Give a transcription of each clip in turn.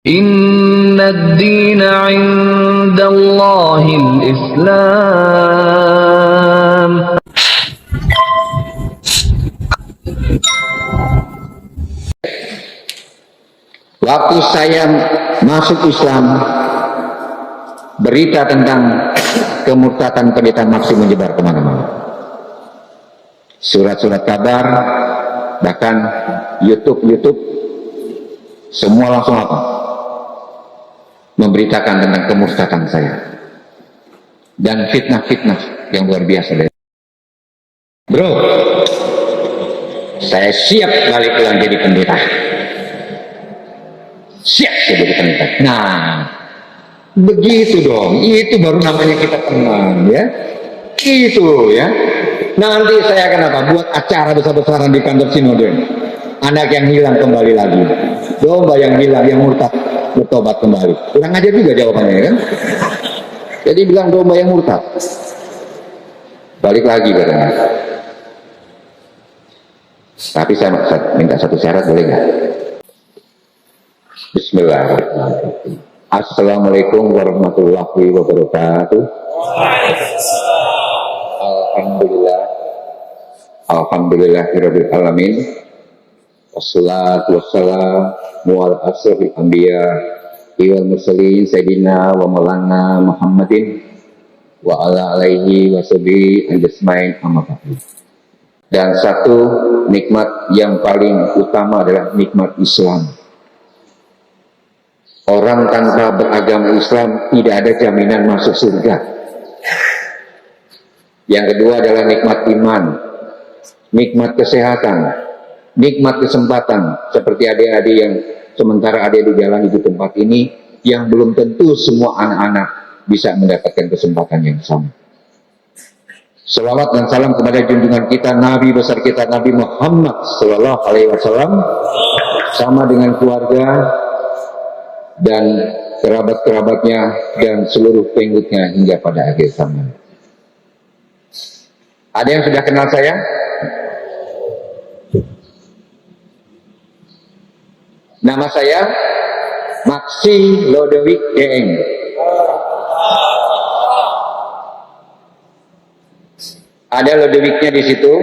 Inna ad-dina 'indallahil Islam. Waktu saya masuk Islam, berita tentang kemurtadan pendeta Maksi menyebar kemana-mana. Surat-surat kabar, bahkan YouTube, semua langsung apa? Memberitakan tentang kemurtadan saya. Dan fitnah-fitnah yang luar biasa. Bro, saya siap balik pulang jadi pendeta. Siap jadi pendeta. Nah, begitu dong. Itu baru namanya kita tenang, ya. Itu ya. Nanti saya akan apa? Buat acara besar-besaran di kantor sinode. Anak yang hilang kembali lagi. Domba yang hilang, yang murtad bertobat kembali. Kurang ajar juga jawabannya, kan? Jadi bilang domba yang murtad. Balik lagi katanya. Tapi saya minta satu syarat, boleh nggak? Bismillahirrahmanirrahim. Assalamualaikum warahmatullahi wabarakatuh. Alhamdulillahirabbil alamin. Wassalatu wassalamu ala asyrofil anbiya wal mursalin sayyidina wa maulana Muhammadin wa ala alihi washabihi ajmain amma ba'du. Dan satu nikmat yang paling utama adalah nikmat Islam. Orang tanpa beragama Islam tidak ada jaminan masuk surga. Yang kedua adalah nikmat iman, nikmat kesehatan, nikmat kesempatan. Seperti adik-adik yang sementara ada di jalan di tempat ini, yang belum tentu semua anak-anak bisa mendapatkan kesempatan yang sama. Salawat dan salam kepada junjungan kita, Nabi besar kita, Nabi Muhammad Sallallahu Alaihi Wasallam, sama dengan keluarga dan kerabat-kerabatnya dan seluruh pengikutnya hingga pada akhir zaman. Ada yang sudah kenal saya? Nama saya Maksi Lodewijk Deeng. Ada Lodewijknya di situ,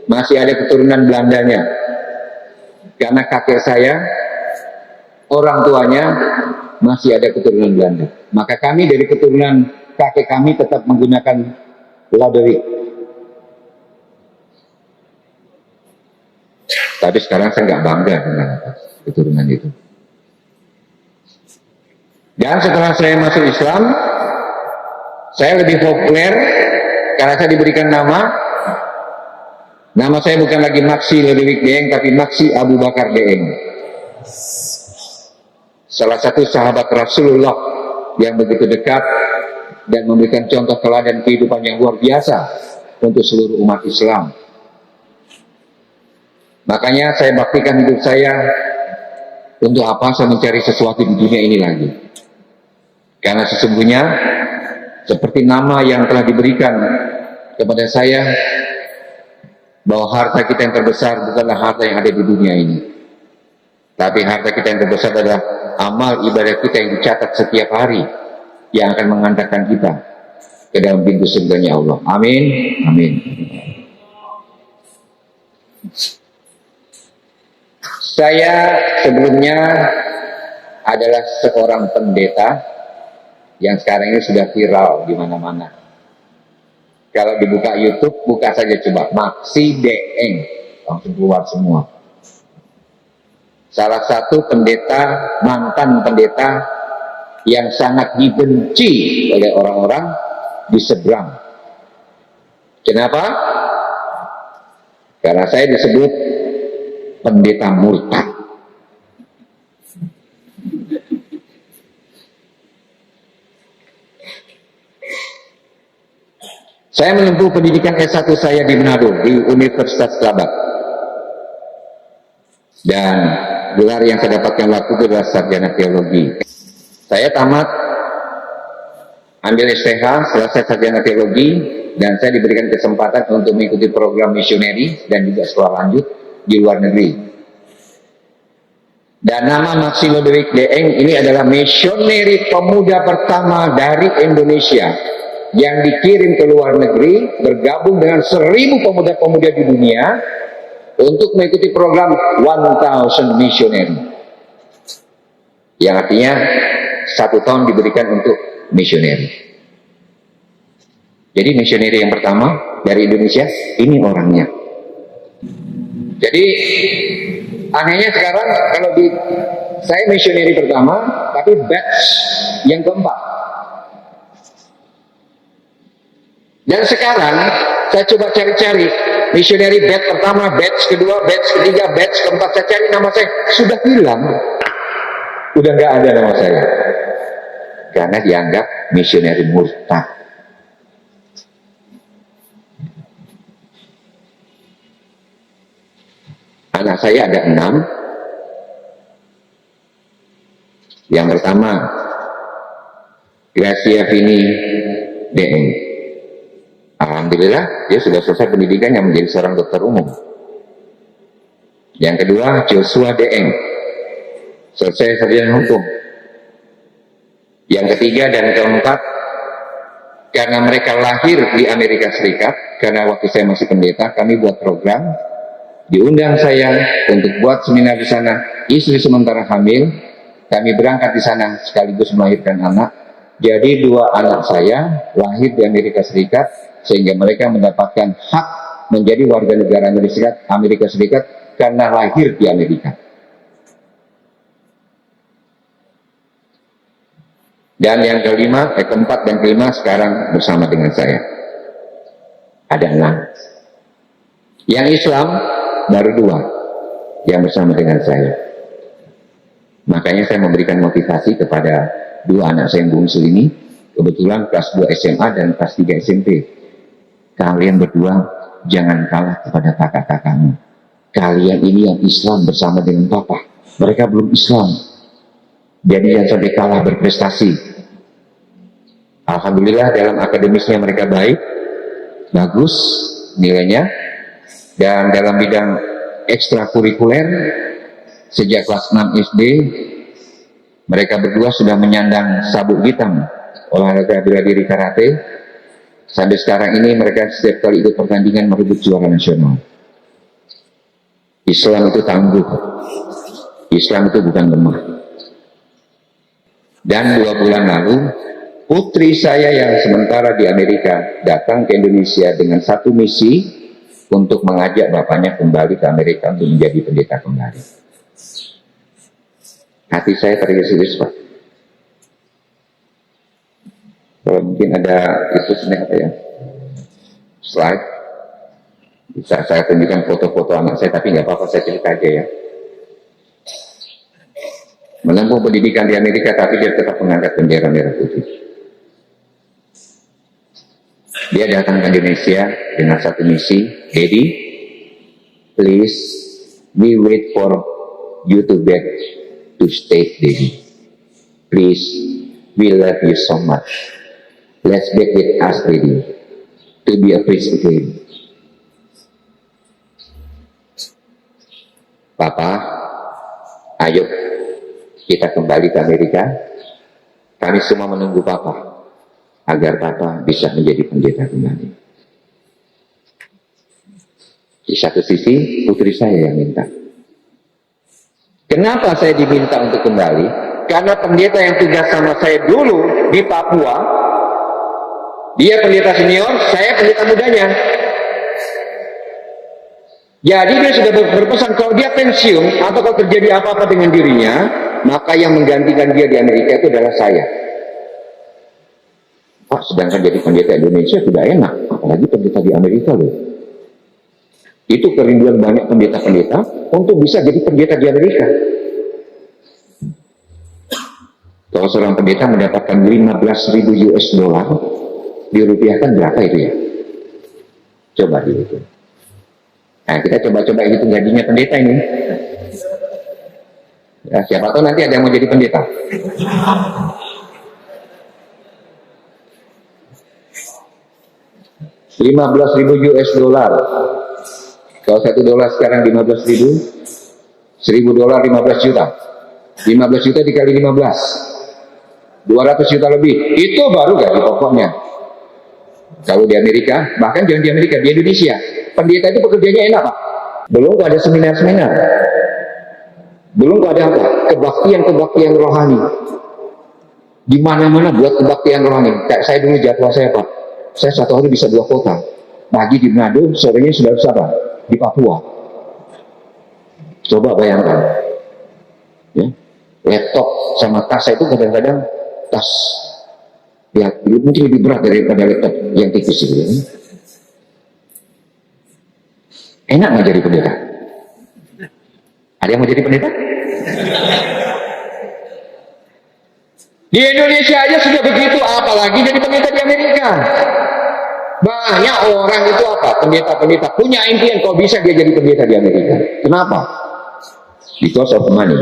masih ada keturunan Belandanya. Karena kakek saya, orang tuanya masih ada keturunan Belanda. Maka kami dari keturunan kakek kami tetap menggunakan Lodewijk. Tapi sekarang saya nggak bangga dengan keturunan itu. Dan setelah saya masuk Islam, saya lebih populer karena saya diberikan nama. Nama saya bukan lagi Maksi Lodewijk Deeng, tapi Maksi Abu Bakar Deeng. Salah satu sahabat Rasulullah yang begitu dekat dan memberikan contoh teladan kehidupan yang luar biasa untuk seluruh umat Islam. Makanya saya baktikan hidup saya untuk apa saya mencari sesuatu di dunia ini lagi. Karena sesungguhnya seperti nama yang telah diberikan kepada saya, bahwa harta kita yang terbesar bukanlah harta yang ada di dunia ini, tapi harta kita yang terbesar adalah amal ibadah kita yang dicatat setiap hari, yang akan mengantarkan kita ke dalam pintu surganya Allah. Amin, amin. Saya sebelumnya adalah seorang pendeta yang sekarang ini sudah viral di mana-mana. Kalau dibuka YouTube, buka saja coba Maksi Deeng, langsung keluar semua. Salah satu pendeta, mantan pendeta yang sangat dibenci oleh orang-orang di seberang. Kenapa? Karena saya disebut pendeta murtad. Saya menempuh pendidikan S1 saya di Manado, di Universitas Kelabat. Dan gelar yang saya dapatkan waktu itu adalah sarjana teologi. Saya tamat, ambil SPH, selesai sarjana teologi, dan saya diberikan kesempatan untuk mengikuti program misioneri dan juga sekolah lanjut di luar negeri. Dan nama Maximo Dewick Deeng ini adalah misioneri pemuda pertama dari Indonesia yang dikirim ke luar negeri bergabung dengan 1000 pemuda-pemuda di dunia untuk mengikuti program 1000 Missionary, yang artinya 1 tahun diberikan untuk misioneri. Jadi misioneri yang pertama dari Indonesia ini orangnya. Jadi anehnya sekarang kalau di saya misioneri pertama, tapi batch yang keempat. Dan sekarang saya coba cari-cari misioneri batch pertama, batch kedua, batch ketiga, batch keempat. Saya cari nama saya, sudah hilang. Udah nggak ada nama saya. Karena dianggap misioneri murtad. Anak saya ada 6. Yang pertama, Gracia Vini Deeng. Alhamdulillah, dia sudah selesai pendidikannya menjadi seorang dokter umum. Yang kedua, Joshua Deeng. Selesai sarjana hukum. Yang ketiga dan keempat, karena mereka lahir di Amerika Serikat, karena waktu saya masih pendeta, kami buat program. Diundang saya untuk buat seminar di sana, istri sementara hamil, kami berangkat di sana sekaligus melahirkan anak. Jadi 2 anak saya lahir di Amerika Serikat, sehingga mereka mendapatkan hak menjadi warga negara Amerika Serikat karena lahir di Amerika. Dan yang keempat dan kelima sekarang bersama dengan saya. Ada 6. Yang Islam baru 2 yang bersama dengan saya. Makanya saya memberikan motivasi kepada 2 anak saya yang bungsu ini, kebetulan kelas 2 SMA dan kelas 3 SMP. Kalian berdua jangan kalah kepada kakak-kakakmu. Kalian ini yang Islam bersama dengan Papa. Mereka belum Islam. Jadi jangan sampai kalah berprestasi. Alhamdulillah dalam akademisnya mereka baik, bagus nilainya. Dan dalam bidang ekstrakurikuler, sejak kelas 6 SD, mereka berdua sudah menyandang sabuk hitam olahraga bela diri karate. Sampai sekarang ini mereka setiap kali ikut pertandingan merebut juara nasional. Islam itu tangguh. Islam itu bukan lemah. Dan 2 bulan lalu, putri saya yang sementara di Amerika datang ke Indonesia dengan 1 misi untuk mengajak bapaknya kembali ke Amerika untuk menjadi pendeta kembali. Hati saya teriris-iris, Pak. Kalau mungkin ada itu apa ya, slide, bisa saya tunjukkan foto-foto anak saya, tapi nggak apa-apa, saya cerita aja ya. Menempuh pendidikan di Amerika, tapi dia tetap mengangkat bendera merah putih. Dia datang ke Indonesia dengan 1 misi, Daddy, please, we wait for you to back to state, Daddy. Please, we love you so much. Let's back with us, Daddy, to be a priest again. Papa, ayo kita kembali ke Amerika. Kami semua menunggu Papa agar Papa bisa menjadi pendeta kembali. Di satu sisi, putri saya yang minta. Kenapa saya diminta untuk kembali? Karena pendeta yang tugas sama saya dulu di Papua, dia pendeta senior, saya pendeta mudanya. Jadi dia sudah berpesan, kalau dia pensiun atau kalau terjadi apa-apa dengan dirinya, maka yang menggantikan dia di Amerika itu adalah saya. Pak, sedangkan jadi pendeta Indonesia tidak enak, apalagi pendeta di Amerika loh. Itu kerinduan banyak pendeta-pendeta untuk bisa jadi pendeta di Amerika. Kalau seorang pendeta mendapatkan 15.000 US dollar, dirupiahkan berapa itu ya? Coba dihitung. Nah, kita coba-coba hitung gajinya pendeta ini. Ya, siapa tahu nanti ada yang mau jadi pendeta. 15.000 US dollar. Kalau $1 sekarang 15.000, $1.000 15 juta. 15 juta dikali 15, 200 juta lebih. Itu baru gaji pokoknya. Kalau di Amerika, bahkan jangan di Amerika, di Indonesia, pendeta itu pekerjaannya enak, Pak. Belum ada seminar-seminar, belum ada apa, kebaktian rohani. Di mana-mana buat kebaktian rohani. Kayak saya dulu jadwal saya, Pak. Saya satu hari bisa 2 kota. Pagi di Manado, sorenya sudah bersama di Papua. Coba bayangkan. Ya. Laptop sama tas saya itu kadang-kadang tas ya mungkin lebih berat daripada laptop yang tipis itu. Ya. Enak nggak jadi pendeta? Ada yang mau jadi pendeta? Di Indonesia aja sudah begitu, apalagi jadi pendeta di Amerika. Banyak orang itu apa? Pendeta-pendeta punya impian kok bisa dia jadi pendeta di Amerika. Kenapa? Because of money.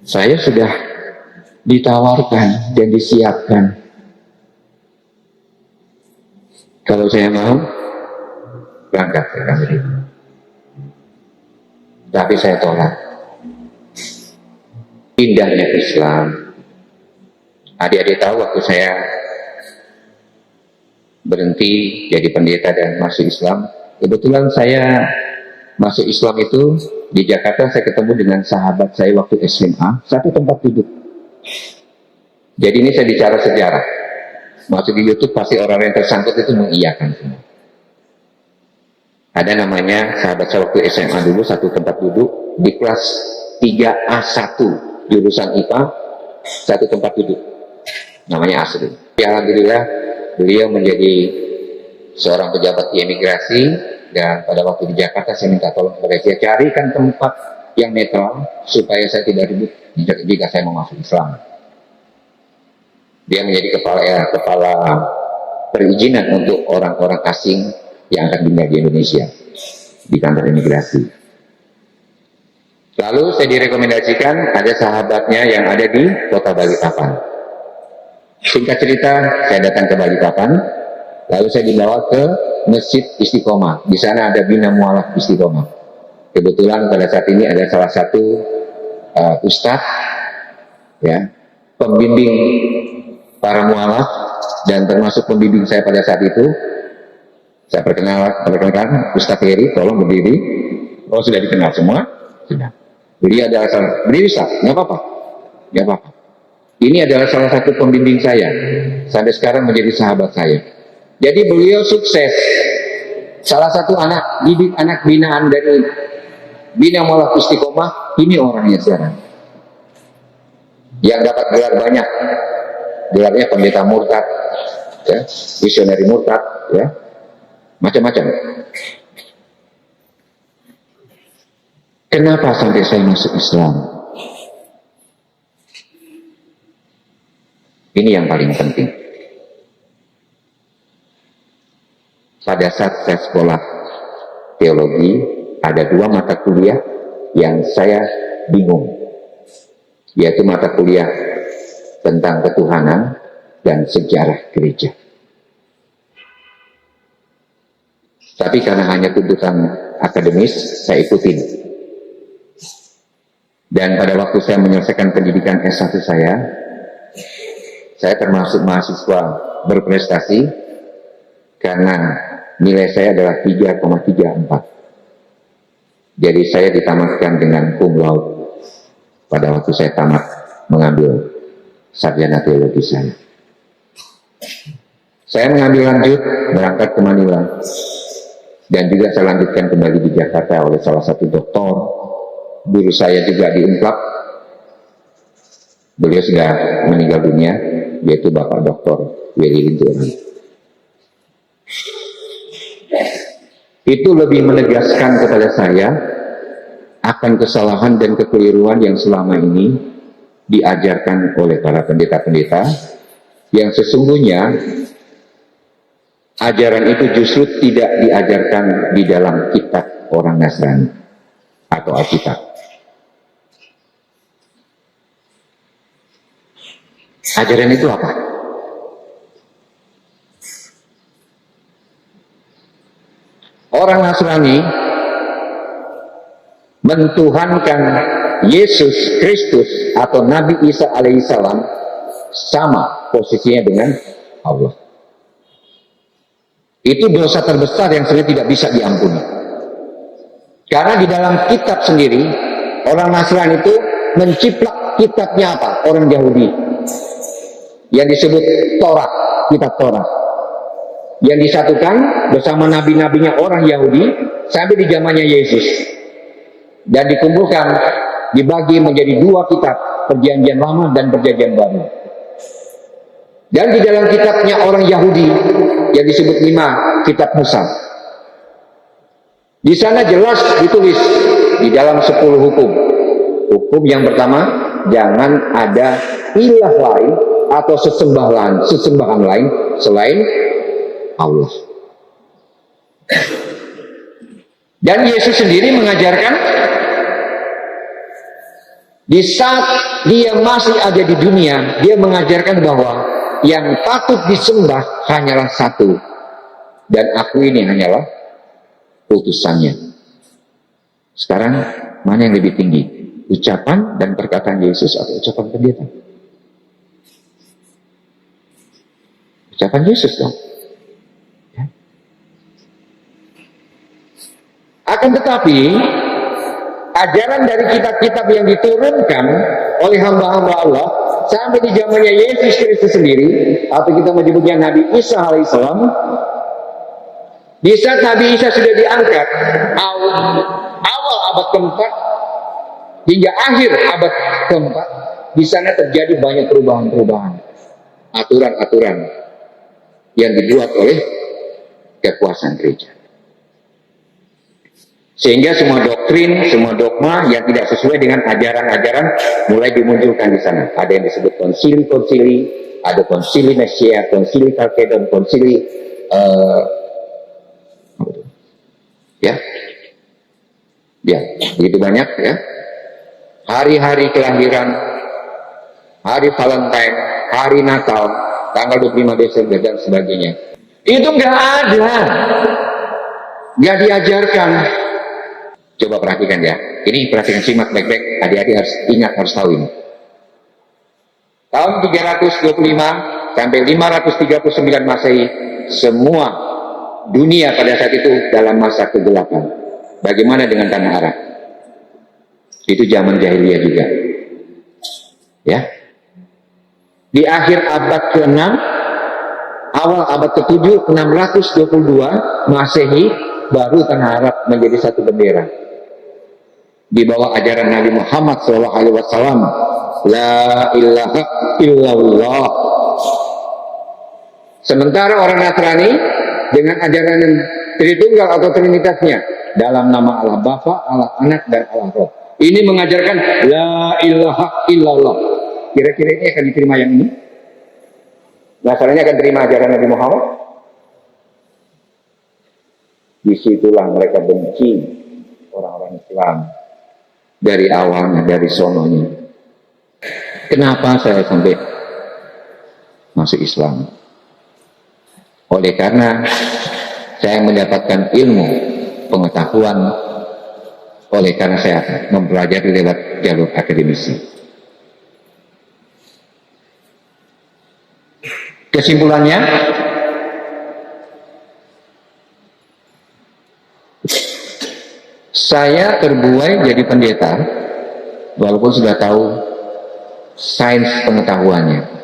Saya sudah ditawarkan dan disiapkan. Kalau saya mau berangkat ke Amerika. Tapi saya tolak. Indahnya Islam. Adik-adik tahu waktu saya berhenti jadi pendeta dan masuk Islam. Kebetulan saya masuk Islam itu di Jakarta, saya ketemu dengan sahabat saya waktu SMA, satu tempat duduk. Jadi ini saya bicara sejarah. Masuk di YouTube pasti orang yang tersangkut itu mengiyakan semua. Ada namanya sahabat saya waktu SMA dulu, satu tempat duduk di kelas 3A1 jurusan IPA, satu tempat duduk. Namanya Asri. Alhamdulillah beliau menjadi seorang pejabat di imigrasi, dan pada waktu di Jakarta saya minta tolong kepada dia carikan tempat yang netral supaya saya tidak ribut jika saya mau masuk Islam. Dia menjadi kepala perizinan untuk orang-orang asing yang akan tinggal di Indonesia di kantor imigrasi. Lalu saya direkomendasikan ada sahabatnya yang ada di kota Balikpapan. Singkat cerita, saya datang ke Balikpapan, lalu saya dibawa ke Masjid Istiqomah. Di sana ada Bina Mualaf Istiqomah. Kebetulan pada saat ini ada salah satu ustadz, ya, pembimbing para mualaf, dan termasuk pembimbing saya pada saat itu. Saya perkenalkan Ustadz Heri, tolong berdiri. Oh, sudah dikenal semua? Sudah. Beliau adalah berdiri, Ustaz, nggak apa-apa. Nggak apa-apa. Ini adalah salah satu pembimbing saya. Sampai sekarang menjadi sahabat saya. Jadi beliau sukses. Salah satu anak binaan dari Bina Mualaf Istiqomah, ini orangnya sekarang. Yang dapat gelar banyak. Gelarnya pendeta murtad, ya, visioneri murtad, ya, macam-macam. Kenapa sampai saya masuk Islam? Ini yang paling penting. Pada saat saya sekolah teologi, ada 2 mata kuliah yang saya bingung, yaitu mata kuliah tentang ketuhanan dan sejarah gereja. Tapi karena hanya tuntutan akademis, saya ikutin. Dan pada waktu saya menyelesaikan pendidikan S1 saya termasuk mahasiswa berprestasi karena nilai saya adalah 3,34. Jadi saya ditamatkan dengan cum laude pada waktu saya tamat mengambil sarjana teologi saya. Saya mengambil lanjut, berangkat ke Manila, dan juga saya lanjutkan kembali di Jakarta oleh salah satu doktor. Guru saya juga di Unplab. Beliau sudah meninggal dunia, yaitu Bapak Dr. Willy Linturan. Itu lebih menegaskan kepada saya akan kesalahan dan kekeliruan yang selama ini diajarkan oleh para pendeta-pendeta, yang sesungguhnya ajaran itu justru tidak diajarkan di dalam kitab orang Nasrani atau Alkitab. Ajaran itu apa? Orang Nasrani mentuhankan Yesus Kristus atau Nabi Isa alaihissalam sama posisinya dengan Allah. Itu dosa terbesar yang sebenarnya tidak bisa diampuni. Karena di dalam kitab sendiri, orang Nasrani itu menciplak kitabnya apa? Orang Yahudi. Yang disebut Torah, kitab Torah. Yang disatukan bersama nabi-nabinya orang Yahudi sampai di zamannya Yesus. Dan dikumpulkan, dibagi menjadi dua kitab, Perjanjian Lama dan Perjanjian Baru. Dan di dalam kitabnya orang Yahudi yang disebut 5 kitab Musa, di sana jelas ditulis di dalam 10 hukum. Hukum yang pertama, jangan ada ilah lain atau sesembahan lain selain Allah. Dan Yesus sendiri mengajarkan di saat dia masih ada di dunia, dia mengajarkan bahwa yang patut disembah hanyalah satu, dan aku ini hanyalah utusannya. Sekarang mana yang lebih tinggi, ucapan dan perkataan Yesus atau ucapan pendeta? Ucapan Yesus dong. Ya. Akan tetapi ajaran dari kitab-kitab yang diturunkan oleh hamba-hamba Allah sampai di zamannya Yesus Kristus sendiri, atau kita menyebutnya Nabi Isa alaihissalam, di saat Nabi Isa sudah diangkat awal abad keempat hingga akhir abad keempat, di sana terjadi banyak perubahan-perubahan, aturan-aturan yang dibuat oleh kekuasaan gereja. Sehingga semua doktrin, semua dogma yang tidak sesuai dengan ajaran-ajaran mulai dimunculkan di sana. Ada yang disebut konsili-konsili, ada konsili Nicaea, konsili Chalcedon, konsili begitu banyak ya. Hari-hari kelahiran, hari Valentine, hari Natal, tanggal 25 Desember dan sebagainya. Itu nggak ada, nggak diajarkan. Coba perhatikan ya, ini perhatikan, simak baik-baik, adik-adik harus ingat, harus tahu ini. Tahun 325 sampai 539 Masehi, semua dunia pada saat itu dalam masa kegelapan. Bagaimana dengan tanah Arab? Itu zaman jahiliyah juga. Ya. Di akhir abad ke-6, awal abad ke-7, 622 Masehi, baru tanah Arab menjadi satu bendera. Di bawah ajaran Nabi Muhammad SAW, la ilaha illallah. Sementara orang Nasrani dengan ajaran Tritunggal atau Trinitasnya, dalam nama Allah Bapa, Allah Anak, dan Allah Roh, ini mengajarkan la ilaha illallah. Kira-kira ini akan diterima yang ini? Nasrani akan terima ajaran Nabi Muhammad? Disitulah mereka benci orang-orang Islam dari awalnya, dari sononya. Kenapa saya sampai masuk Islam? Oleh karena saya mendapatkan ilmu, pengetahuan, oleh karena saya mempelajari lewat jalur akademisi. Kesimpulannya, saya terbuai jadi pendeta, walaupun sudah tahu sains pengetahuannya.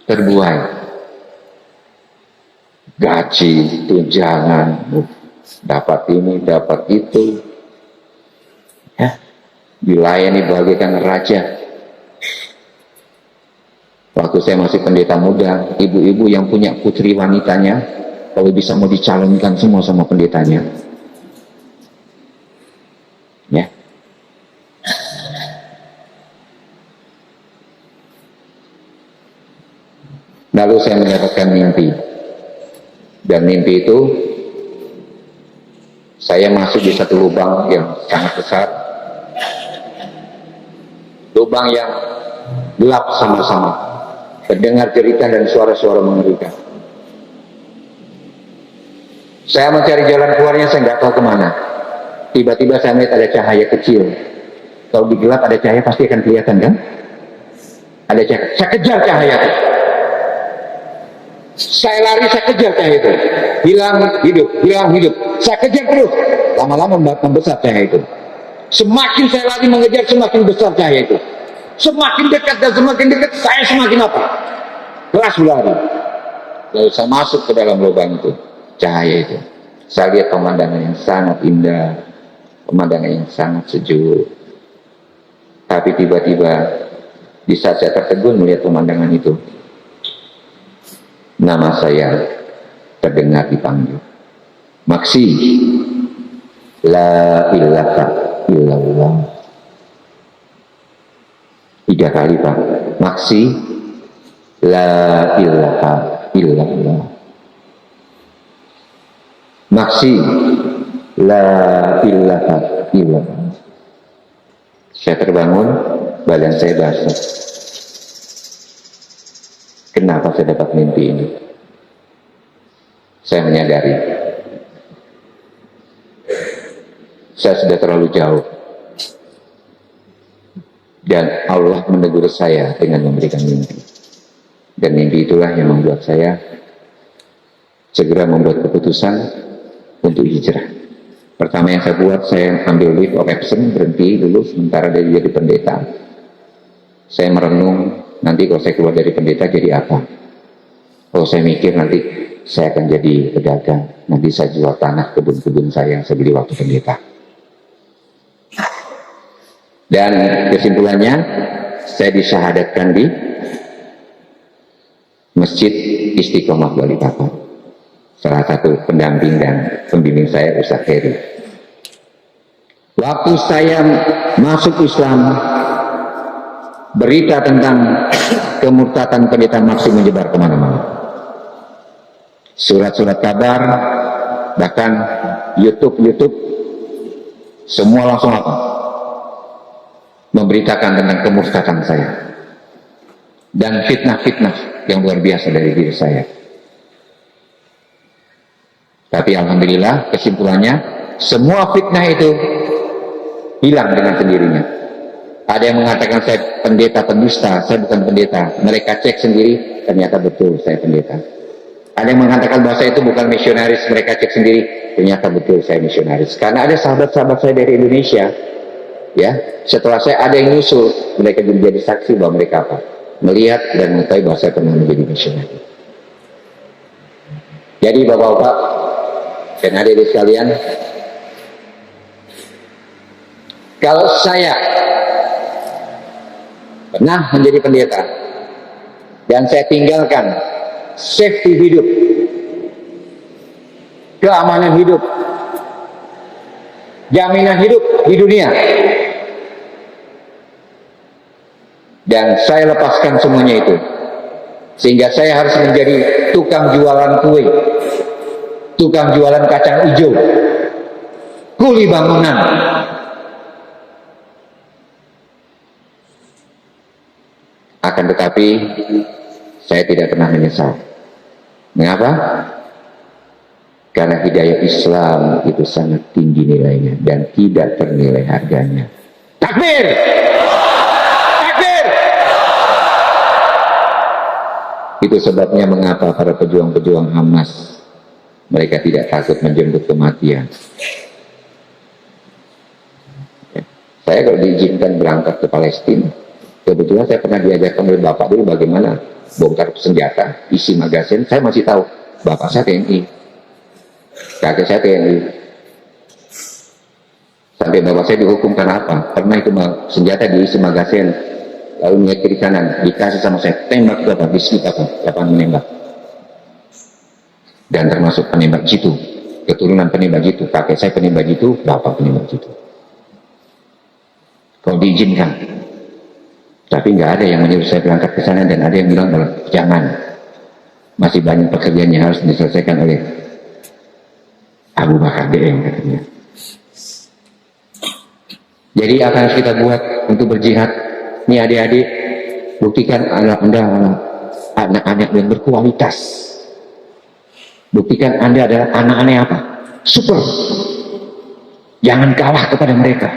Terbuai. Gaji, tunjangan, dapat ini, dapat itu. Ya, dilayani bagaikan raja. Waktu saya masih pendeta muda, ibu-ibu yang punya putri wanitanya, kalau bisa mau dicalonkan semua sama pendetanya. Ya. Lalu saya mendapatkan mimpi. Dan mimpi itu, saya masuk di satu lubang yang sangat besar. Lubang yang gelap sama-sama. Terdengar cerita dan suara-suara mengerikan. Saya mencari jalan keluarnya, saya nggak tahu kemana. Tiba-tiba saya melihat ada cahaya kecil. Kalau di gelap ada cahaya pasti akan kelihatan kan? Ada cahaya. Saya kejar cahaya itu. Saya lari, saya kejar cahaya itu. Hilang hidup, hilang hidup. Saya kejar terus. Lama-lama membesar cahaya itu. Semakin saya lari mengejar, semakin besar cahaya itu. Semakin dekat dan semakin dekat, saya semakin apa? Keras berlari. Lalu saya masuk ke dalam lubang itu, cahaya itu. Saya lihat pemandangan yang sangat indah, pemandangan yang sangat sejuk. Tapi tiba-tiba di saat saya tertegun melihat pemandangan itu, nama saya terdengar dipanggil. Maksi, la ilaha illallah. 3 kali Pak. Maksi, la ilaha illallah. Maksi, la ilaha illallah. Saya terbangun, badan saya basah. Kenapa saya dapat mimpi ini? Saya menyadari saya sudah terlalu jauh, dan Allah menegur saya dengan memberikan mimpi. Dan mimpi itulah yang membuat saya segera membuat keputusan untuk hijrah. Pertama yang saya buat, saya ambil leave of absence, berhenti dulu sementara dia jadi pendeta. Saya merenung, nanti kalau saya keluar dari pendeta jadi apa? Kalau saya mikir nanti saya akan jadi pedagang, nanti saya jual tanah kebun-kebun saya yang saya beli waktu pendeta. Dan kesimpulannya, saya disyahadatkan di Masjid Istiqomah Balikpapan. Salah satu pendamping dan pembimbing saya Ustaz Heri. Waktu saya masuk Islam, berita tentang kemurtadan pendeta Maksi menyebar kemana-mana. Surat-surat kabar, bahkan YouTube, semua langsung apa? Memberitakan tentang kemurtadan saya. Dan fitnah-fitnah yang luar biasa dari diri saya. Tapi alhamdulillah kesimpulannya, semua fitnah itu hilang dengan sendirinya. Ada yang mengatakan saya pendeta pendusta, saya bukan pendeta. Mereka cek sendiri, ternyata betul saya pendeta. Ada yang mengatakan bahwa saya itu bukan misionaris, mereka cek sendiri, ternyata betul saya misionaris. Karena ada sahabat-sahabat saya dari Indonesia, ya, setelah saya ada yang nyusul, mereka jadi saksi bahwa mereka apa? Melihat dan mengetahui bahwa saya pernah menjadi misionaris. Jadi Bapak-bapak dan adik-adik sekalian, kalau saya pernah menjadi pendeta dan saya tinggalkan safety hidup, keamanan hidup, jaminan hidup di dunia, dan saya lepaskan semuanya itu, sehingga saya harus menjadi tukang jualan kue, tukang jualan kacang hijau, kuli bangunan. Akan tetapi saya tidak pernah menyesal. Mengapa? Karena hidayah Islam itu sangat tinggi nilainya dan tidak ternilai harganya. Takbir! Takbir! Itu sebabnya mengapa para pejuang-pejuang Hamas mereka tidak takut menjemput kematian. Saya kalau diizinkan berangkat ke Palestina, kebetulan saya pernah diajarkan oleh Bapak dulu bagaimana bongkar senjata, isi magasin. Saya masih tahu, Bapak saya TNI, kakek saya TNI. Sampai Bapak saya dihukum karena apa? Karena itu senjata diisi magasin, lalu niat kiri kanan, dikasih sama saya, tembak Bapak, bismillah Bapak, siapa menembak. Dan termasuk penembak jitu, keturunan penembak jitu, kakek saya penembak jitu, Bapak penembak jitu. Kalau diizinkan. Tapi nggak ada yang menyuruh saya berangkat ke sana, dan ada yang bilang bahwa jangan, masih banyak pekerjaan yang harus diselesaikan oleh Abu Bakar DM katanya. Jadi apa yang harus kita buat untuk berjihad? Nih adik-adik, buktikan Anda anak-anak yang berkualitas. Buktikan Anda adalah anak-anak apa? Super. Jangan kalah kepada mereka.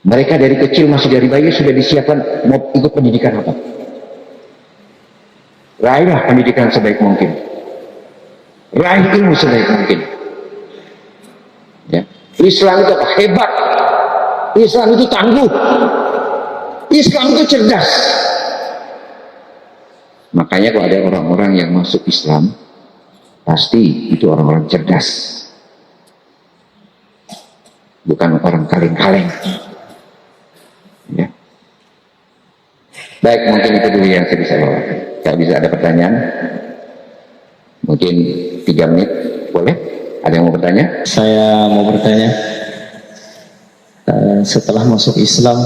Mereka dari kecil, masih dari bayi sudah disiapkan mau ikut pendidikan apa. Raihlah pendidikan sebaik mungkin. Raih ilmu sebaik mungkin. Ya. Islam itu hebat. Islam itu tangguh. Islam itu cerdas. Makanya kalau ada orang-orang yang masuk Islam, pasti itu orang-orang cerdas. Bukan orang kaleng-kaleng. Ya. Baik, mungkin itu dulu yang saya bisa bawa. Kalau bisa ada pertanyaan, mungkin 3 menit, boleh? Ada yang mau bertanya? Saya mau bertanya, setelah masuk Islam,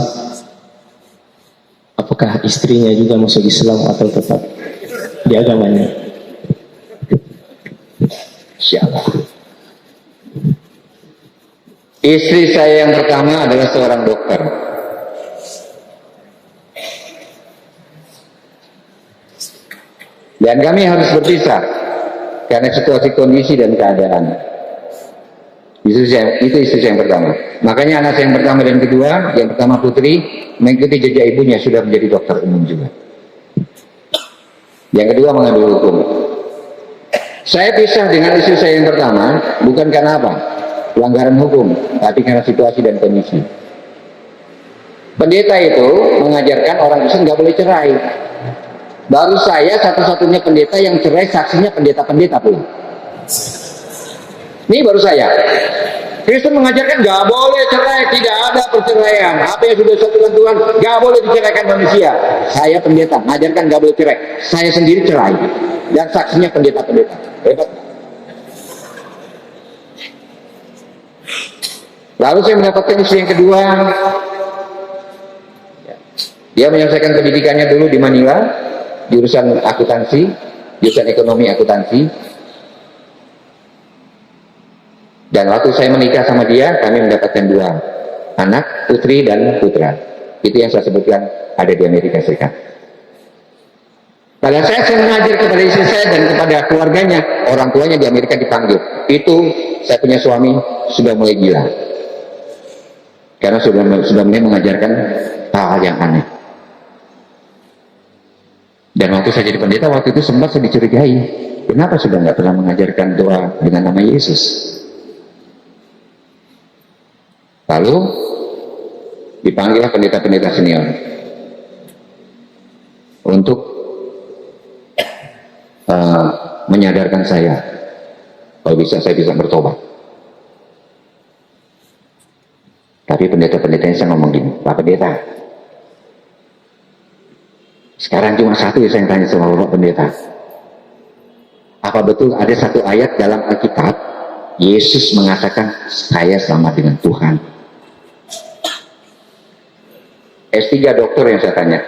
apakah istrinya juga masuk Islam atau tetap di agamanya? Insyaallah. Istri saya yang pertama adalah seorang dokter. Dan kami harus berpisah karena situasi kondisi dan keadaan. Itu istri saya yang pertama. Makanya anak saya yang pertama dan kedua, yang pertama putri, mengikuti jejak ibunya, sudah menjadi dokter umum juga. Yang kedua mengambil hukum. Saya pisah dengan istri saya yang pertama bukan karena apa? Pelanggaran hukum, tapi karena situasi dan kondisi. Pendeta itu mengajarkan orang Kristen nggak boleh cerai. Baru saya satu-satunya pendeta yang cerai, saksinya pendeta-pendeta pun. Ini baru saya. Kristen mengajarkan nggak boleh cerai, tidak ada perceraian. Apa yang sudah disatukan Tuhan nggak boleh diceraikan manusia. Saya pendeta mengajarkan nggak boleh cerai. Saya sendiri cerai dan saksinya pendeta-pendeta. Hebat. Lalu saya mendapatkan istri yang kedua. Dia menyelesaikan pendidikannya dulu di Manila, jurusan akuntansi, jurusan ekonomi akuntansi. Dan waktu saya menikah sama dia, kami mendapatkan 2 anak, putri dan putra. Itu yang saya sebutkan ada di Amerika Serikat. Pada saya mengajar kepada istri saya dan kepada keluarganya, orang tuanya di Amerika dipanggil. Itu saya punya suami sudah mulai gila. Karena sudah mulai mengajarkan hal-hal yang aneh. Dan waktu saya jadi pendeta, waktu itu sempat saya dicurigai. Kenapa sudah nggak pernah mengajarkan doa dengan nama Yesus? Lalu dipanggillah pendeta-pendeta senior untuk menyadarkan saya, kalau bisa saya bisa bertobat. Tapi pendeta-pendetanya saya ngomong gini, Pak Pendeta, sekarang cuma satu yang saya tanya sama Bapak Pendeta. Apa betul ada satu ayat dalam Alkitab, Yesus mengatakan, saya sama dengan Tuhan? S3 dokter yang saya tanya,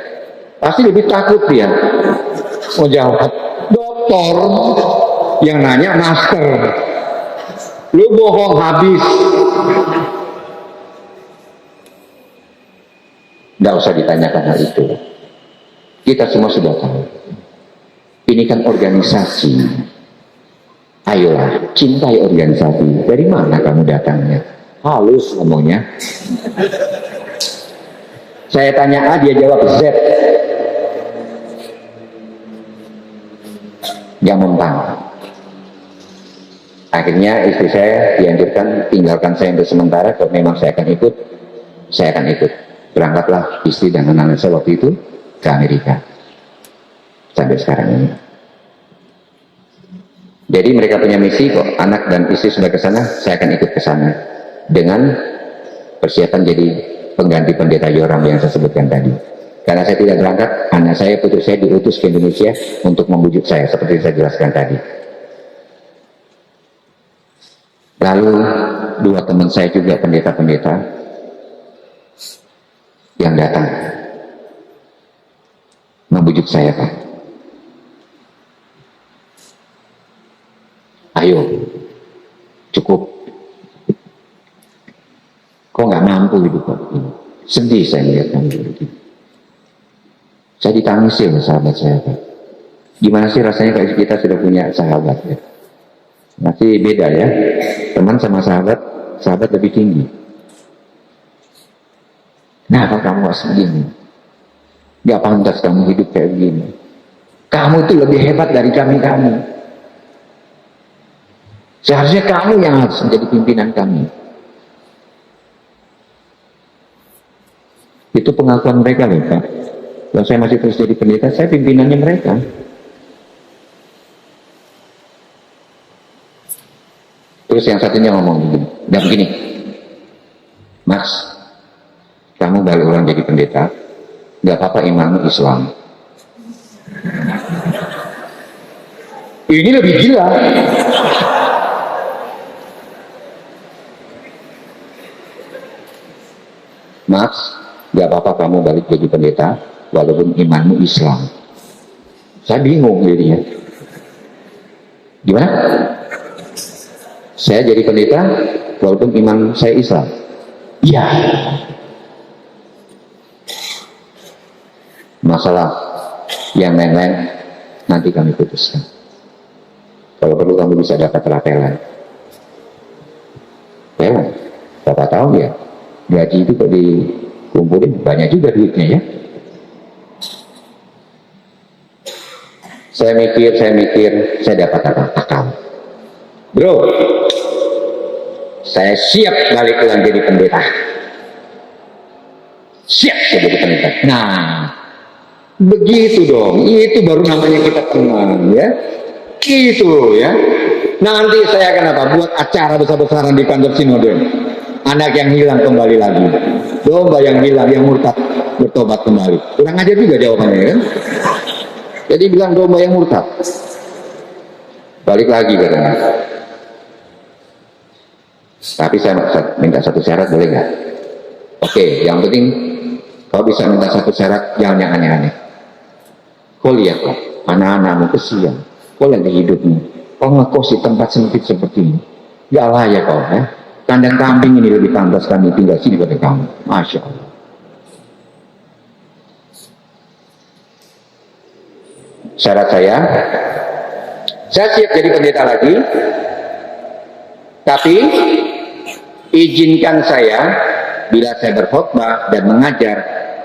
pasti lebih takut dia. Mau jawab, dokter, yang nanya master. Lu bohong habis. Nggak usah ditanyakan hal itu. Kita semua sudah tahu. Ini kan organisasi. Ayolah, cintai organisasi. Dari mana kamu datangnya? Halus ngomongnya. Saya tanya A, dia jawab Z. Dia mentang. Akhirnya istri saya dianjurkan tinggalkan saya untuk sementara. Kalau memang saya akan ikut, saya akan ikut. Berangkatlah istri dan anak saya waktu itu ke Amerika. Sampai sekarang ini. Jadi mereka punya misi kok, anak dan istri sudah ke sana, saya akan ikut ke sana. Dengan persiapan jadi pengganti pendeta Yoram yang saya sebutkan tadi. Karena saya tidak berangkat, anak saya, putri saya diutus ke Indonesia untuk membujuk saya, seperti yang saya jelaskan tadi. Lalu 2 teman saya juga pendeta-pendeta yang datang membujuk saya, Pak. Ayo, cukup. Kok nggak mampu hidup Pak? Sedih saya melihat kamu begitu. Saya ditangisi oleh sahabat saya, Pak. Gimana sih rasanya kalau kita sudah punya sahabat ya? Masih beda ya. Teman sama sahabat, sahabat lebih tinggi. Kenapa kamu harus begini? Gak pantas kamu hidup kayak begini. Kamu itu lebih hebat dari kami. Seharusnya kamu yang harus menjadi pimpinan kami. Itu pengakuan mereka loh Pak. Kalau saya masih terus jadi pendeta, saya pimpinannya mereka. Terus yang satunya ngomong begini, dan begini, Mas, kamu balik ulang jadi pendeta, gak apa-apa imanmu Islam. Ini lebih gila. Mas, gak apa-apa kamu balik jadi pendeta, walaupun imanmu Islam. Saya bingung jadinya. Gimana? Saya jadi pendeta, walaupun iman saya Islam. Iya. Masalah yang lain-lain nanti kami putuskan. Kalau perlu kamu bisa dapat rapelan. Ya, Bapak tahu ya, gaji itu kok dikumpulin banyak juga duitnya ya. Saya mikir, saya dapat akal. Bro, saya siap balik ulang jadi pendeta. Siap jadi pendeta. Nah, begitu dong. Itu baru namanya kita tenang ya. Gitu ya. Nanti saya akan apa? Buat acara besar-besaran di kantor sinode. Anak yang hilang kembali lagi. Domba yang hilang, yang murtad bertobat kembali. Kurang ajar juga jawabannya kan. Jadi bilang domba yang murtad. Balik lagi katanya. Tapi saya minta satu syarat, boleh nggak? Oke, yang penting kau bisa minta satu syarat, jangan yang aneh-aneh. Kau lihat kok, anak-anakmu kesian. Kau lihat hidupmu. Kau ngekos di tempat sempit seperti ini. Gak layak kau ya. Kandang kambing ini lebih pantas kami tinggal sini daripada kamu. Masya Allah. Syarat saya siap jadi pendeta lagi, tapi izinkan saya bila saya berkhotbah dan mengajar,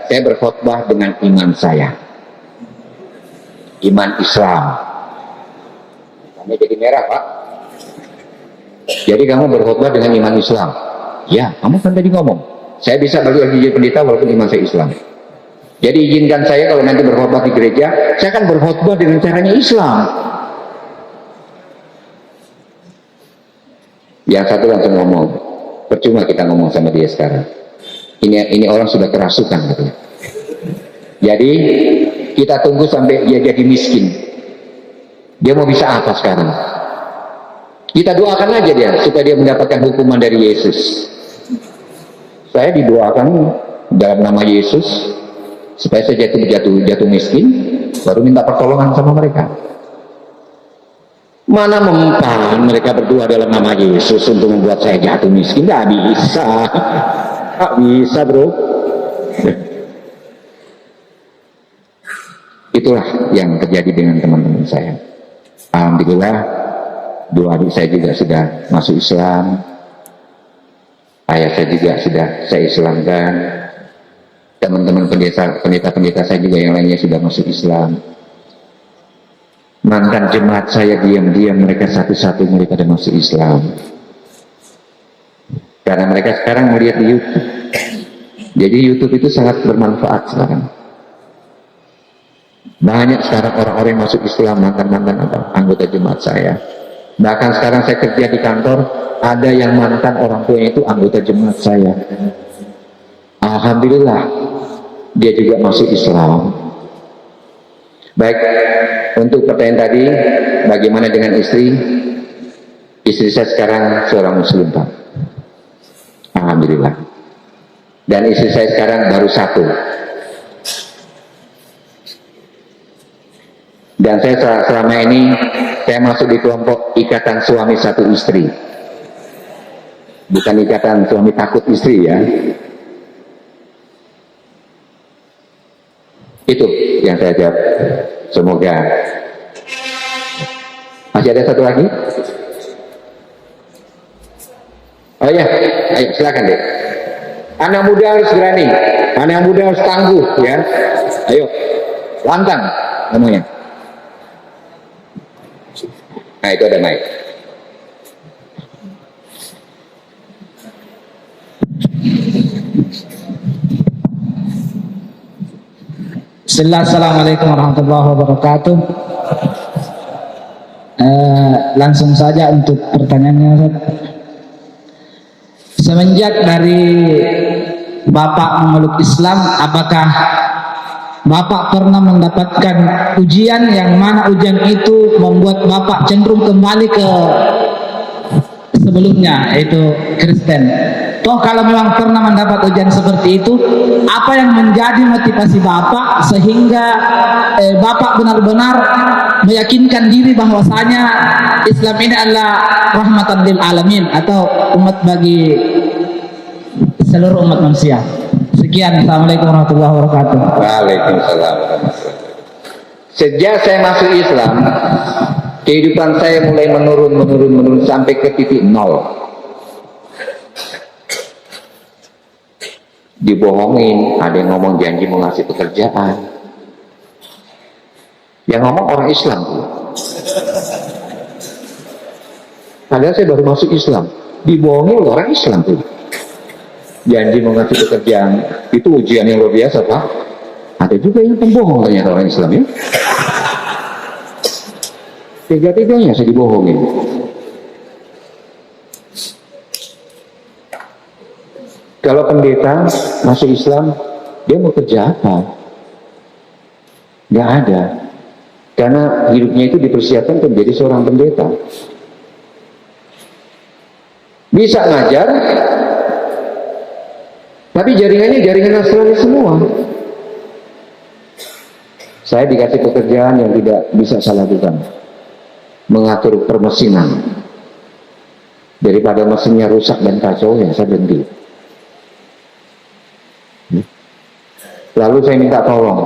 saya berkhotbah dengan iman saya, iman Islam. Kami jadi merah Pak. Jadi kamu berkhotbah dengan iman Islam. Ya, kamu kan tadi ngomong, saya bisa balik lagi jadi pendeta walaupun iman saya Islam. Jadi izinkan saya kalau nanti berkhotbah di gereja, saya akan berkhotbah dengan caranya Islam. Yang satu langsung ngomong, percuma kita ngomong sama dia sekarang. Ini orang sudah kerasukan katanya. Jadi kita tunggu sampai dia jadi miskin. Dia mau bisa apa sekarang? Kita doakan aja dia supaya dia mendapatkan hukuman dari Yesus. Saya didoakan dalam nama Yesus supaya saya jatuh miskin, baru minta pertolongan sama mereka. Mana mempan mereka berdua dalam nama Yesus untuk membuat saya jatuh miskin? Nggak bisa. Nggak bisa bro. Itulah yang terjadi dengan teman-teman saya. Alhamdulillah, dua adik saya juga sudah masuk Islam. Ayah saya juga sudah saya Islamkan. Teman-teman pendeta-pendeta saya juga yang lainnya sudah masuk Islam. Mantan jemaat saya diam-diam mereka satu-satu mereka pada masuk Islam. Karena mereka sekarang melihat di YouTube. Jadi YouTube itu sangat bermanfaat sekarang. Banyak sekarang orang-orang yang masuk Islam mantan-mantan anggota jemaat saya. Bahkan sekarang saya kerja di kantor, ada yang mantan orang tuanya itu anggota jemaat saya. Alhamdulillah, dia juga masuk Islam. Baik, untuk pertanyaan tadi, bagaimana dengan istri? Istri saya sekarang seorang muslim Pak. Alhamdulillah. Dan istri saya sekarang baru satu. Dan saya selama ini, saya masuk di kelompok ikatan suami satu istri. Bukan ikatan suami takut istri ya. Itu yang saya jawab. Semoga. Masih ada satu lagi? Oh ya, ayo silakan deh. Anak muda harus berani, anak muda harus tangguh ya. Ayo, lantang namanya. Nah itu ada mic. Assalamualaikum warahmatullahi wabarakatuh. Langsung saja untuk pertanyaannya, Ustaz. Semenjak dari Bapak memeluk Islam, apakah Bapak pernah mendapatkan ujian yang mana ujian itu membuat Bapak cenderung kembali ke sebelumnya, yaitu Kristen? Toh kalau memang pernah mendapat ujian seperti itu, apa yang menjadi motivasi Bapak sehingga Bapak benar-benar meyakinkan diri bahwasanya Islam ini adalah rahmatan lil alamin, atau umat bagi seluruh umat manusia? Sekian, assalamualaikum warahmatullahi wabarakatuh. Waalaikumsalam. Sejak saya masuk Islam, kehidupan saya mulai menurun sampai ke titik nol. Dibohongin, ada yang ngomong janji mau ngasih pekerjaan. Yang ngomong orang Islam. Padahal saya baru masuk Islam. Dibohongin oleh orang Islam tuh. Janji mau ngasih pekerjaan. Itu ujian yang luar biasa, Pak. Ada juga yang pembohong ternyata orang Islam ya. Tiga-tiganya saya dibohongin. Kalau pendeta masuk Islam, dia mau kerja apa? Nggak ada. Karena hidupnya itu dipersiapkan untuk menjadi seorang pendeta. Bisa ngajar, tapi jaringannya jaringan Nasrani semua. Saya dikasih pekerjaan yang tidak bisa saya lakukan. Mengatur permesinan. Daripada mesinnya rusak dan kacau, yang saya berhenti. Lalu saya minta tolong.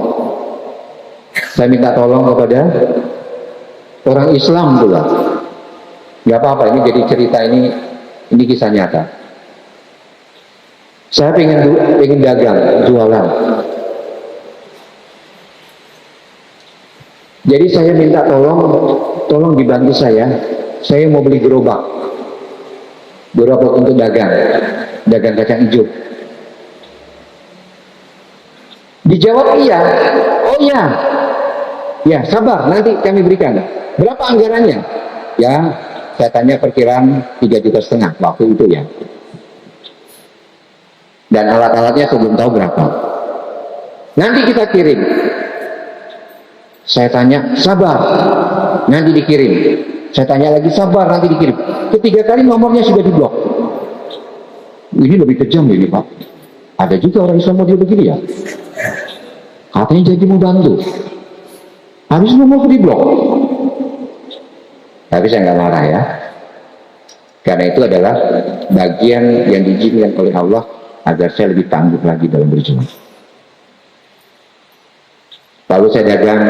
Saya minta tolong kepada orang Islam pula. Gak apa-apa, ini jadi cerita, ini kisah nyata. Saya pengen dagang, jualan. Jadi saya minta tolong dibantu saya. Saya mau beli gerobak untuk dagang kacang hijau. Dijawab iya. Oh iya. Ya, sabar, nanti kami berikan. Berapa anggarannya? Ya, saya tanya perkiraan 3,5 juta waktu itu ya. Dan alat-alatnya saya belum tahu berapa. Nanti kita kirim. Saya tanya, sabar, nanti dikirim. Saya tanya lagi, sabar, nanti dikirim. Ketiga kali nomornya sudah diblok. Ini lebih kejam ini, Pak. Ada juga orang Islam model begini ya. Katanya jadi mau bantu. Habis nomor diblok. Tapi saya nggak marah ya. Karena itu adalah bagian yang diizinkan oleh Allah agar saya lebih tangguh lagi dalam berjuang. Lalu saya dagang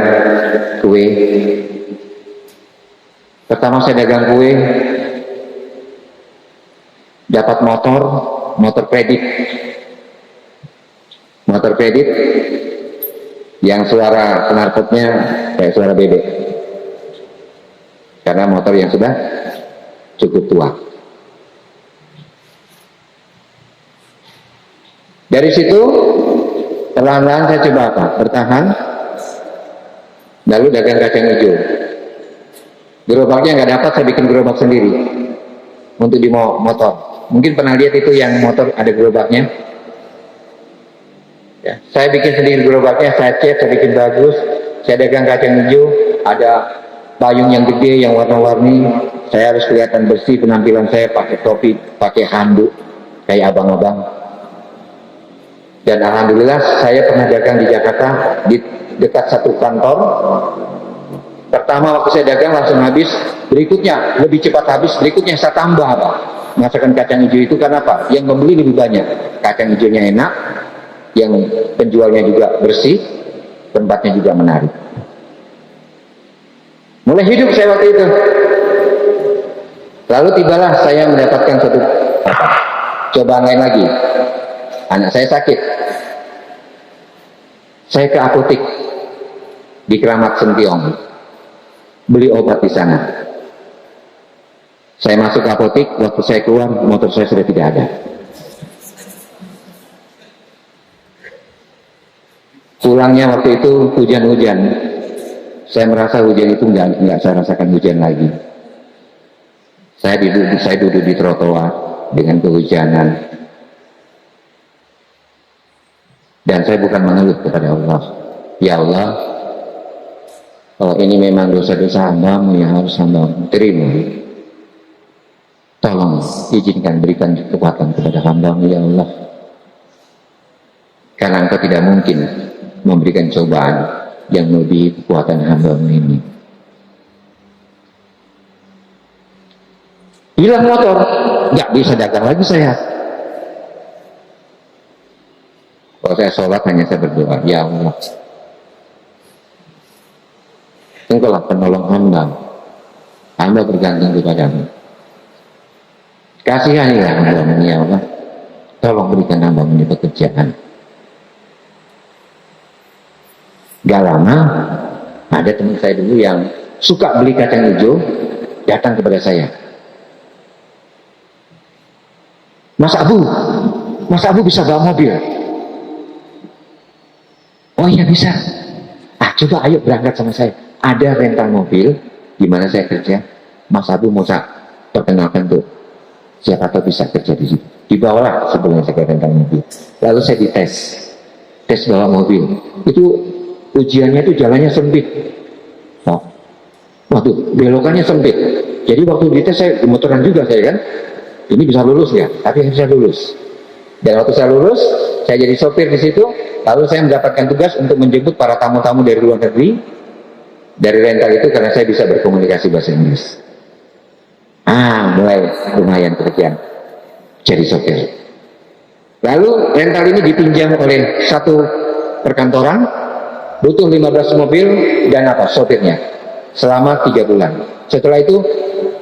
kue. Pertama saya dagang kue, dapat motor kredit. Motor kredit yang suara knalpotnya kayak suara bebek. Karena motor yang sudah cukup tua. Dari situ perlahan-lahan saya coba apa? Bertahan. Lalu dagang kacang hijau. Gerobaknya nggak dapat, saya bikin gerobak sendiri untuk di motor. Mungkin pernah lihat itu yang motor ada gerobaknya. Ya, saya bikin sendiri gerobaknya, saya cat, saya bikin bagus. Saya dagang kacang hijau, ada payung yang gede, yang warna-warni. Saya harus kelihatan bersih, penampilan saya pakai topi, pakai handuk, kayak abang-abang. Dan alhamdulillah saya pernah dagang di Jakarta, di dekat satu kantor. Pertama waktu saya dagang langsung habis, berikutnya lebih cepat habis, berikutnya saya tambah apa? Masakan kacang hijau itu karena apa? Yang membeli lebih banyak. Kacang hijaunya enak, yang penjualnya juga bersih, tempatnya juga menarik. Mulai hidup saya waktu itu. Lalu tibalah saya mendapatkan satu cobaan lain lagi. Anak saya sakit. Saya ke apotek di Keramat Sentiong, beli obat di sana. Saya masuk ke apotek, waktu saya keluar, motor saya sudah tidak ada. Pulangnya waktu itu hujan-hujan. Saya merasa hujan itu nggak saya rasakan hujan lagi. Saya duduk di trotoar dengan kehujanan. Dan saya bukan mengeluh kepada Allah. Ya Allah, kalau ini memang dosa-dosa hamba-Mu yang harus hamba-Mu terima. Tolong izinkan berikan kekuatan kepada hamba-Mu ya Allah. Karena Engkau tidak mungkin memberikan cobaan yang melebihi kekuatan hamba-Mu ini. Hilang motor, nggak bisa dagang lagi saya. Kalau saya sholat hanya saya berdoa, ya Allah, Engkaulah penolong hamba, hamba bergantung kepadamu. Kasihanilah hamba-Mu ya Allah, tolong berikan hamba-Mu ini pekerjaan. Gak lama ada teman saya dulu yang suka beli kacang hijau, datang kepada saya. Mas Abu bisa bawa mobil? Oh iya bisa. Coba ayo berangkat sama saya. Ada rental mobil di mana saya kerja. Mas Abu mau saya perkenalkan tuh. Siapa tahu bisa kerja di situ. Dibawalah sebelumnya saya ke rental mobil. Lalu saya tes bawa mobil. Itu ujiannya itu jalannya sempit. Waduh, belokannya sempit. Jadi waktu dites saya gemeteran juga saya kan. Ini bisa lulus ya, tapi bisa lulus. Dan waktu saya lulus, saya jadi sopir di situ. Lalu saya mendapatkan tugas untuk menjemput para tamu-tamu dari luar negeri dari rental itu karena saya bisa berkomunikasi bahasa Inggris. Mulai lumayan pekerjaan jadi sopir. Lalu rental ini dipinjam oleh satu perkantoran, butuh 15 mobil dan sopirnya selama 3 bulan. Setelah itu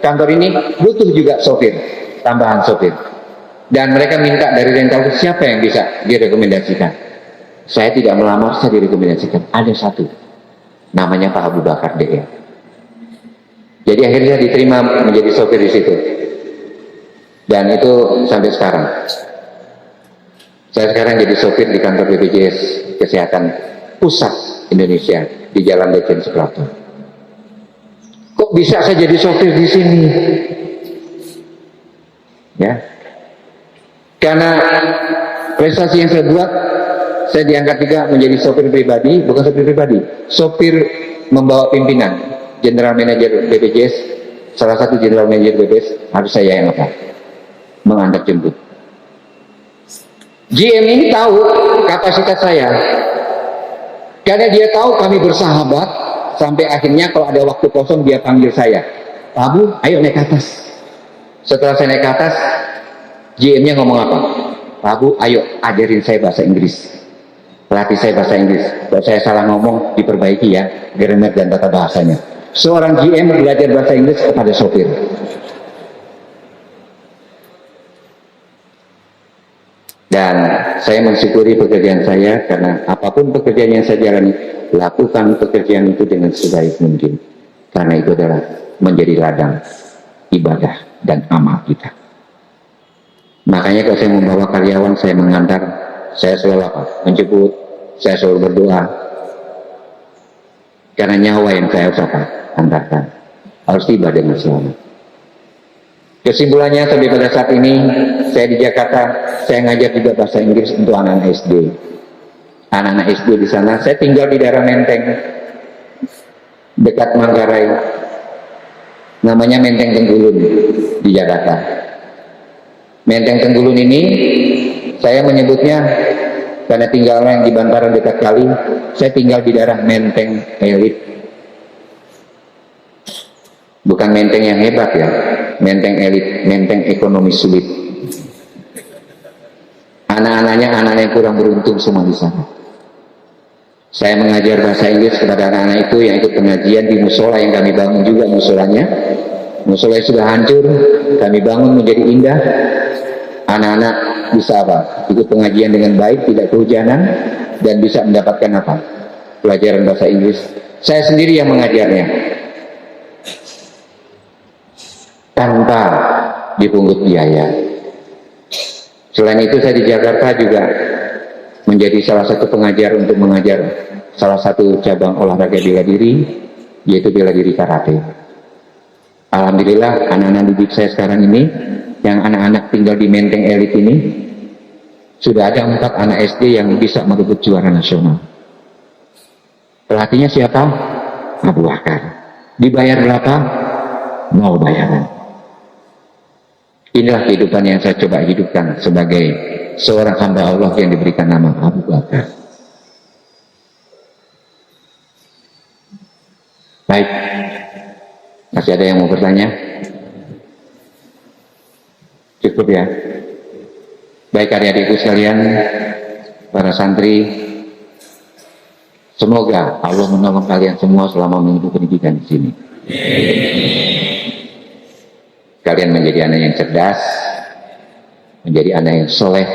kantor ini butuh juga sopir, tambahan sopir. Dan mereka minta dari rental itu siapa yang bisa direkomendasikan. Saya tidak melamar, saya direkomendasikan. Ada satu, namanya Pak Abu Bakar DE. Jadi akhirnya diterima menjadi sopir di situ. Dan itu sampai sekarang. Saya sekarang jadi sopir di kantor BPJS Kesehatan Pusat Indonesia di Jalan Lejen Suprapto. Kok bisa saya jadi sopir di sini? Ya, karena prestasi yang saya buat, saya diangkat juga menjadi sopir pribadi, bukan sopir pribadi, sopir membawa pimpinan, General Manager BPJS, salah satu General Manager BPJS harus saya yang mengantar jemput. GM ini tahu kapasitas saya, karena dia tahu kami bersahabat, sampai akhirnya kalau ada waktu kosong dia panggil saya, Pak Abu, ayo naik ke atas. Setelah saya naik ke atas, GM-nya ngomong apa? Pak Abu, ayo ajarin saya bahasa Inggris. Pelatih saya bahasa Inggris. Kalau saya salah ngomong, diperbaiki ya, grammar dan tata bahasanya. Seorang GM belajar bahasa Inggris kepada sopir. Dan saya mensyukuri pekerjaan saya, karena apapun pekerjaan yang saya jalani, lakukan pekerjaan itu dengan sebaik mungkin. Karena itu adalah menjadi ladang ibadah dan amal kita. Makanya kalau saya membawa karyawan, saya mengantar, saya selalu menjemput, saya selalu berdoa. Karena nyawa yang saya harus antarkan harus tiba dengan selamat. Kesimpulannya sampai pada saat ini, saya di Jakarta, saya ngajar juga bahasa Inggris untuk anak-anak SD. Anak-anak SD di sana, saya tinggal di daerah Menteng, dekat Manggarai. Namanya Menteng Tenggulun di Jakarta. Menteng Tenggulun ini saya menyebutnya karena tinggalnya yang di bantaran dekat kali, saya tinggal di daerah Menteng elit. Bukan menteng yang hebat ya, menteng elit, menteng ekonomi sulit. Anak-anaknya anak yang kurang beruntung semua di sana. Saya mengajar bahasa Inggris kepada anak-anak itu yang ikut pengajian di musola yang kami bangun juga musolanya. Musola sudah hancur, kami bangun menjadi indah. anak-anak bisa apa? Ikut pengajian dengan baik, tidak kehujanan, dan bisa mendapatkan apa? Pelajaran bahasa Inggris. Saya sendiri yang mengajarnya, tanpa dipungut biaya. Selain itu saya di Jakarta juga menjadi salah satu pengajar untuk mengajar salah satu cabang olahraga bela diri, yaitu bela diri karate. Alhamdulillah anak-anak didik saya sekarang ini, yang anak-anak tinggal di Menteng Elit ini, sudah ada 4 anak SD yang bisa merebut juara nasional. Pelatihnya siapa? Abu Bakar. Dibayar berapa? 0 bayaran. Inilah kehidupan yang saya coba hidupkan sebagai seorang hamba Allah yang diberikan nama Abu Bakar. Baik, masih ada yang mau bertanya? Cukup ya. Baik adik-adikku sekalian, para santri, semoga Allah menolong kalian semua selama menempuh pendidikan di sini. Kalian menjadi anak yang cerdas, menjadi anak yang soleh,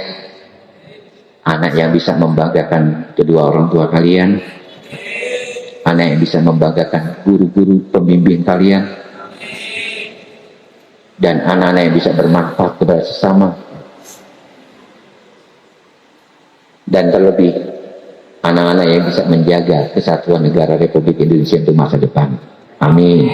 anak yang bisa membanggakan kedua orang tua kalian, anak yang bisa membanggakan guru-guru pembimbing kalian, dan anak-anak yang bisa bermanfaat kepada sesama, dan terlebih anak-anak yang bisa menjaga kesatuan negara Republik Indonesia untuk masa depan. Amin.